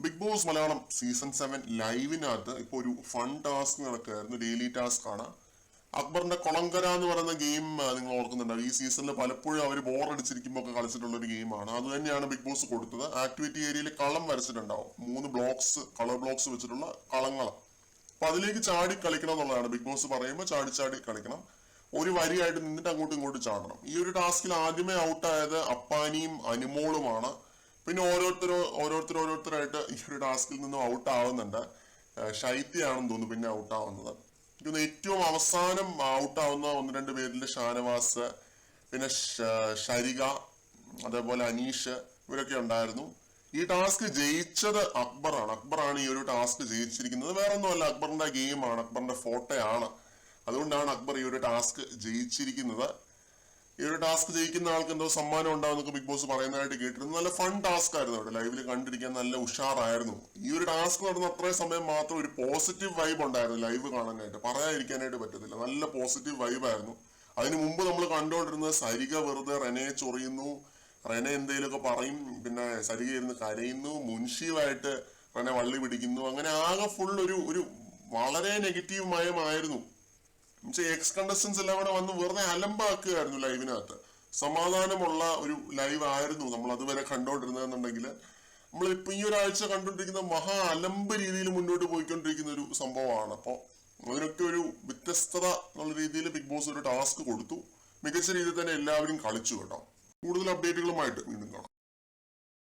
Big boss Malayalam season 7 ലൈവിനകത്ത് ഇപ്പോൾ ഒരു fun task നടക്കുകയായിരുന്നു. ഡെയിലി ടാസ്ക് ആണ്. അക്ബറിന്റെ കൊളങ്കര എന്ന് പറയുന്ന ഗെയിം നിങ്ങൾ ഓർക്കുന്നുണ്ടാവും. ഈ സീസണിൽ പലപ്പോഴും അവർ ബോർ അടിച്ചിരിക്കുമ്പോൾ ഒക്കെ കളിച്ചിട്ടുള്ള ഒരു ഗെയിമാണ്. അത് തന്നെയാണ് ബിഗ് ബോസ് കൊടുത്തത്. ആക്ടിവിറ്റി ഏരിയയിൽ കളം വരച്ചിട്ടുണ്ടാവും. 3 ബ്ലോക്സ്, കളർ ബ്ലോക്സ് വെച്ചിട്ടുള്ള കളങ്ങൾ. അപ്പൊ അതിലേക്ക് ചാടി കളിക്കണം എന്നുള്ളതാണ്. ബിഗ് ബോസ് പറയുമ്പോൾ ചാടി ചാടി കളിക്കണം. ഒരു വരിയായിട്ട് നിന്നിട്ട് അങ്ങോട്ടും ഇങ്ങോട്ടും ചാടണം. ഈ ഒരു ടാസ്കിൽ ആദ്യമേ ഔട്ടായത് അപ്പാനിയും അനുമോളുമാണ്. പിന്നെ ഓരോരുത്തരായിട്ട് ഈ ഒരു ടാസ്കിൽ നിന്നും ഔട്ട് ആവുന്നുണ്ട്. ശൈത്യയാണെന്ന് തോന്നുന്നു പിന്നെ ഔട്ട് ആവുന്നത്. എനിക്ക് ഏറ്റവും അവസാനം ഔട്ട് ആവുന്ന 1-2 പേരിൽ ഷാനവാസ്, പിന്നെ ഷരിക, അതേപോലെ അനീഷ്, ഇവരൊക്കെ ഉണ്ടായിരുന്നു. ഈ ടാസ്ക് ജയിച്ചത് അക്ബറാണ് ഈ ഒരു ടാസ്ക് ജയിച്ചിരിക്കുന്നത്. വേറെ ഒന്നുമല്ല, അക്ബറിന്റെ ഗെയിമാണ്, അക്ബറിന്റെ ഫോട്ടോയാണ്. അതുകൊണ്ടാണ് അക്ബർ ഈ ഒരു ടാസ്ക് ജയിച്ചിരിക്കുന്നത്. ഈ ഒരു ടാസ്ക് ജയിക്കുന്ന ആൾക്ക് എന്തോ സമ്മാനം ഉണ്ടാവുന്നൊക്കെ ബിഗ് ബോസ് പറയുന്നതായിട്ട് കേട്ടിരുന്നു. നല്ല ഫൺ ടാസ്ക് ആയിരുന്നു. അവിടെ ലൈവിൽ കണ്ടിരിക്കാൻ നല്ല ഉഷാറായിരുന്നു. ഈ ഒരു ടാസ്ക് നടന്ന അത്രയും സമയം മാത്രം ഒരു പോസിറ്റീവ് വൈബ് ഉണ്ടായിരുന്നു ലൈവ് കാണാനായിട്ട്. പറയാതിരിക്കാനായിട്ട് പറ്റത്തില്ല. നല്ല പോസിറ്റീവ് വൈബായിരുന്നു. അതിനു മുമ്പ് നമ്മൾ കണ്ടുകൊണ്ടിരുന്നത് സരിക വെറുതെ റെനയെ ചൊറിയുന്നു, റെന എന്തെങ്കിലുമൊക്കെ പറയും, പിന്നെ സരിക ഇരുന്ന് കരയുന്നു, മുൻഷീവായിട്ട് റെനെ വള്ളി പിടിക്കുന്നു. അങ്ങനെ ആകെ ഫുൾ ഒരു വളരെ നെഗറ്റീവ് മയമായിരുന്നു. എക്സ് കണ്ടസ്റ്റൻസ് എല്ലാം കൂടെ വന്ന് വെറുതെ അലമ്പാക്കുകയായിരുന്നു ലൈവിനകത്ത്. സമാധാനമുള്ള ഒരു ലൈവ് ആയിരുന്നു നമ്മൾ അതുവരെ കണ്ടോണ്ടിരുന്നതെന്നുണ്ടെങ്കിൽ നമ്മൾ ഇപ്പൊ ഈ ഒരാഴ്ച കണ്ടുകൊണ്ടിരിക്കുന്ന മഹാ അലമ്പ് രീതിയിൽ മുന്നോട്ട് പോയിക്കൊണ്ടിരിക്കുന്ന ഒരു സംഭവമാണ്. അപ്പോൾ അതിനൊക്കെ ഒരു വ്യത്യസ്തത എന്നുള്ള രീതിയിൽ ബിഗ് ബോസ് ഒരു ടാസ്ക് കൊടുത്തു. മികച്ച രീതിയിൽ തന്നെ എല്ലാവരും കളിച്ചു കേട്ടോ. കൂടുതൽ അപ്ഡേറ്റുകളുമായിട്ട് വീണ്ടും കാണാം.